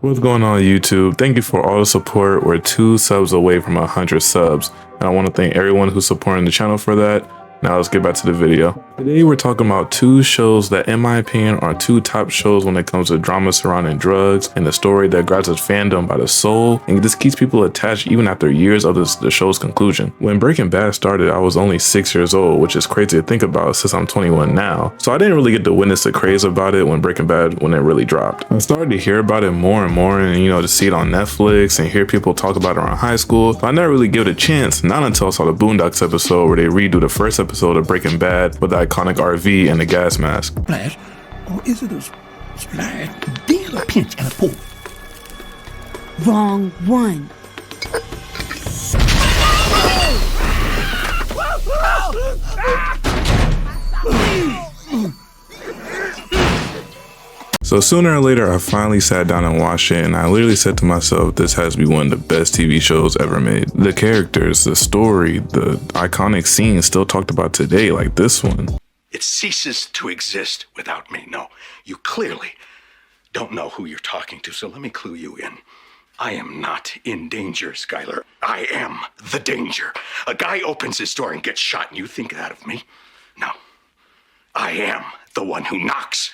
What's going on YouTube? Thank you for all the support. We're 2 subs away from 100 subs. And I want to thank everyone who's supporting the channel for that. Now let's get back to the video. Today we're talking about 2 shows that in my opinion are 2 top shows when it comes to drama surrounding drugs and the story that grabs its fandom by the soul and just keeps people attached even after years of the show's conclusion. When Breaking Bad started, I was only 6 years old, which is crazy to think about since I'm 21 now. So I didn't really get to witness the craze about it when it really dropped. I started to hear about it more and more and to see it on Netflix and hear people talk about it around high school. But I never really give it a chance, not until I saw the Boondocks episode where they redo the first episode of Breaking Bad with the iconic RV and the gas mask. Splash, or is it a splash? Then a pinch and a pull. Wrong one. So sooner or later, I finally sat down and watched it, and I literally said to myself, this has to be one of the best TV shows ever made. The characters, the story, the iconic scenes still talked about today, like this one. It ceases to exist without me. No, you clearly don't know who you're talking to, so let me clue you in. I am not in danger, Skylar. I am the danger. A guy opens his door and gets shot, and you think that of me? No. I am the one who knocks.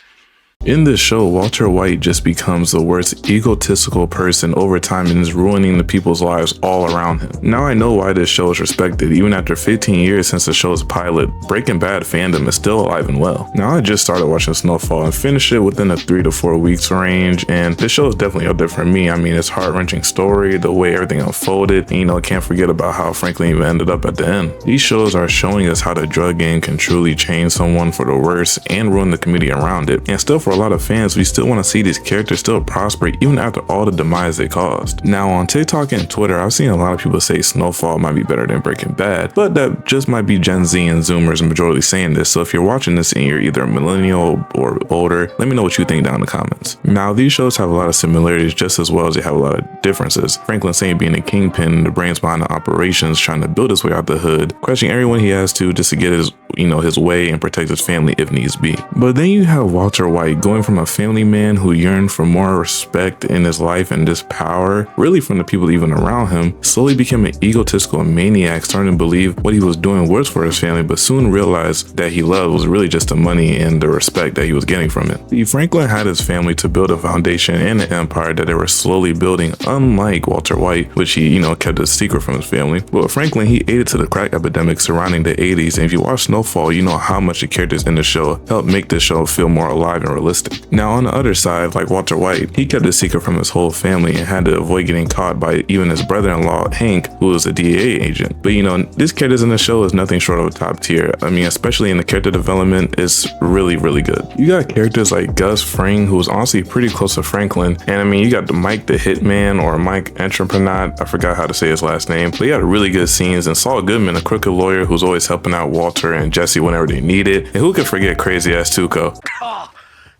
In this show, Walter White just becomes the worst egotistical person over time and is ruining the people's lives all around him. Now I know why this show is respected. Even after 15 years since the show's pilot, Breaking Bad fandom is still alive and well. Now I just started watching Snowfall and finished it within a 3 to 4 weeks range, and this show is definitely up there for me. I mean, it's heart-wrenching story, the way everything unfolded, and can't forget about how Franklin even ended up at the end. These shows are showing us how the drug game can truly change someone for the worse and ruin the community around it. And still, for a lot of fans, we still want to see these characters still prosper even after all the demise they caused. Now on TikTok and Twitter, I've seen a lot of people say Snowfall might be better than Breaking Bad, but that just might be Gen Z and Zoomers majorly saying this. So if you're watching this and you're either a millennial or older, let me know what you think down in the comments. Now these shows have a lot of similarities just as well as they have a lot of differences. Franklin Saint being a kingpin, the brains behind the operations, trying to build his way out the hood, questioning everyone he has to just to get his his way and protect his family if needs be. But then you have Walter White going from a family man who yearned for more respect in his life and this power, really from the people even around him, slowly became an egotistical maniac, starting to believe what he was doing was for his family, but soon realized that he loved was really just the money and the respect that he was getting from it. See, Franklin had his family to build a foundation and an empire that they were slowly building, unlike Walter White, which he, kept a secret from his family. But Franklin, he aided to the crack epidemic surrounding the 80s, and if you watch Snowfall, you know how much the characters in the show helped make this show feel more alive and realistic. Now on the other side, like Walter White, he kept a secret from his whole family and had to avoid getting caught by even his brother-in-law Hank, who was a DEA agent. But this characters in the show is nothing short of a top tier. I mean, especially in the character development, is really, really good. You got characters like Gus Fring, who was honestly pretty close to Franklin, and I mean, you got the Mike the Hitman or Mike Entrepreneur, I forgot how to say his last name, but he had really good scenes, and Saul Goodman, a crooked lawyer who's always helping out Walter and Jesse whenever they need it, and who could forget crazy ass Tuco.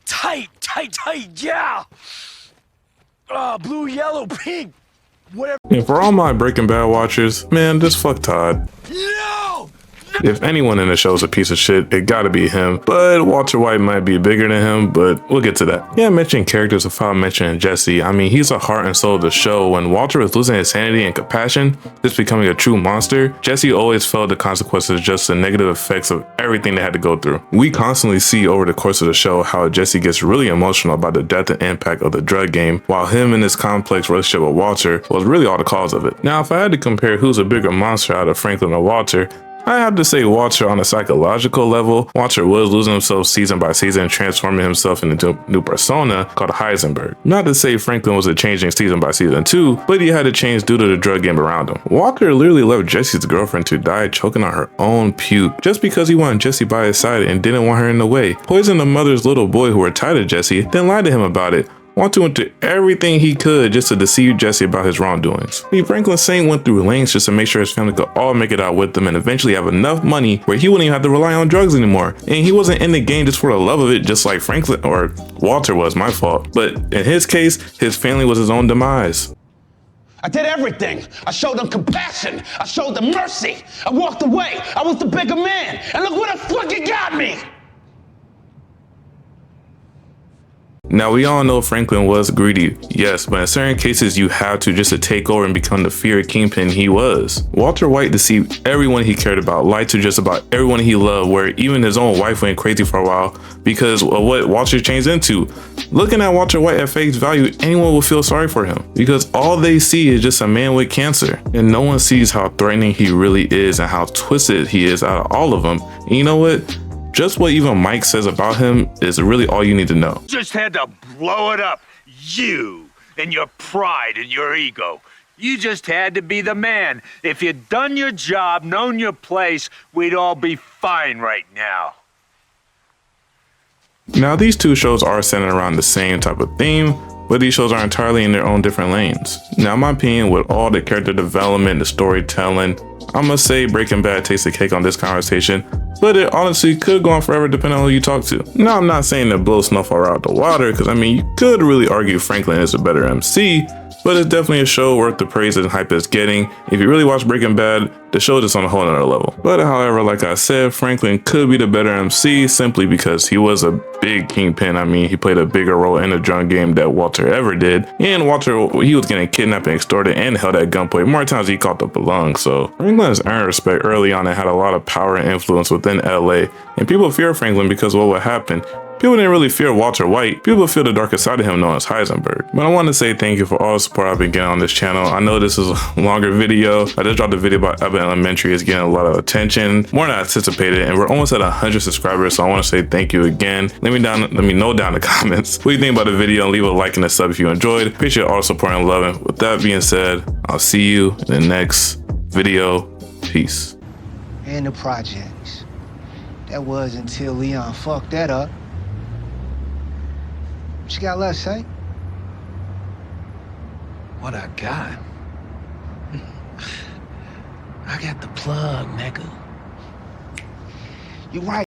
Tight, yeah. Blue, yellow, pink, whatever. And for all my Breaking Bad watchers, man, just fuck Todd. No! If anyone in the show is a piece of shit, it gotta be him. But Walter White might be bigger than him, but we'll get to that. Yeah, mentioning characters without mentioning Jesse. I mean, he's the heart and soul of the show. When Walter was losing his sanity and compassion, just becoming a true monster, Jesse always felt the consequences, just the negative effects of everything they had to go through. We constantly see over the course of the show how Jesse gets really emotional about the death and impact of the drug game, while him and his complex relationship with Walter was really all the cause of it. Now, if I had to compare who's a bigger monster out of Franklin or Walter, I have to say Walter on a psychological level. Walter was losing himself season by season, transforming himself into a new persona called Heisenberg. Not to say Franklin was changing season by season too, but he had to change due to the drug game around him. Walter literally left Jesse's girlfriend to die choking on her own puke just because he wanted Jesse by his side and didn't want her in the way. Poisoned the mother's little boy who were tied to Jesse, then lied to him about it. Walter went to everything he could just to deceive Jesse about his wrongdoings. Franklin Saint went through lengths just to make sure his family could all make it out with him and eventually have enough money where he wouldn't even have to rely on drugs anymore. And he wasn't in the game just for the love of it, just like Franklin or Walter was, my fault. But in his case, his family was his own demise. I did everything. I showed them compassion. I showed them mercy. I walked away. I was the bigger man. And look where the fuck it got me. Now, we all know Franklin was greedy, yes, but in certain cases you have to just to take over and become the feared kingpin he was. Walter White deceived everyone he cared about, lied to just about everyone he loved, where even his own wife went crazy for a while because of what Walter changed into. Looking at Walter White at face value, anyone will feel sorry for him because all they see is just a man with cancer, and no one sees how threatening he really is and how twisted he is out of all of them. And you know what? Just what even Mike says about him is really all you need to know. Just had to blow it up. You and your pride and your ego. You just had to be the man. If you'd done your job, known your place, we'd all be fine right now. Now, these two shows are centered around the same type of theme, but these shows are entirely in their own different lanes. Now, in my opinion, with all the character development, the storytelling, I must say Breaking Bad takes the cake on this conversation, but it honestly could go on forever depending on who you talk to. Now, I'm not saying to blow Snowfall out the water, because I mean, you could really argue Franklin is a better MC, but it's definitely a show worth the praise and hype it's getting. If you really watch Breaking Bad, the show is just on a whole nother level. But however, like I said, Franklin could be the better MC simply because he was a big kingpin. I mean, he played a bigger role in the drug game that Walter ever did. And Walter, he was getting kidnapped and extorted and held at gunpoint more times than he caught the belong. So Franklin has earned respect early on and had a lot of power and influence within LA. And people fear Franklin because of what would happen. People didn't really fear Walter White. People feel the darker side of him known as Heisenberg. But I want to say thank you for all the support I've been getting on this channel. I know this is a longer video. I just dropped a video about Abbott Elementary. It's getting a lot of attention, more than I anticipated, and we're almost at 100 subscribers, so I want to say thank you again. Let me know down in the comments what you think about the video, and leave a like and a sub if you enjoyed. Appreciate all the support and love. And with that being said, I'll see you in the next video. Peace. And the projects. That was until Leon fucked that up. What you got left, say? What I got? I got the plug, nigga. You right.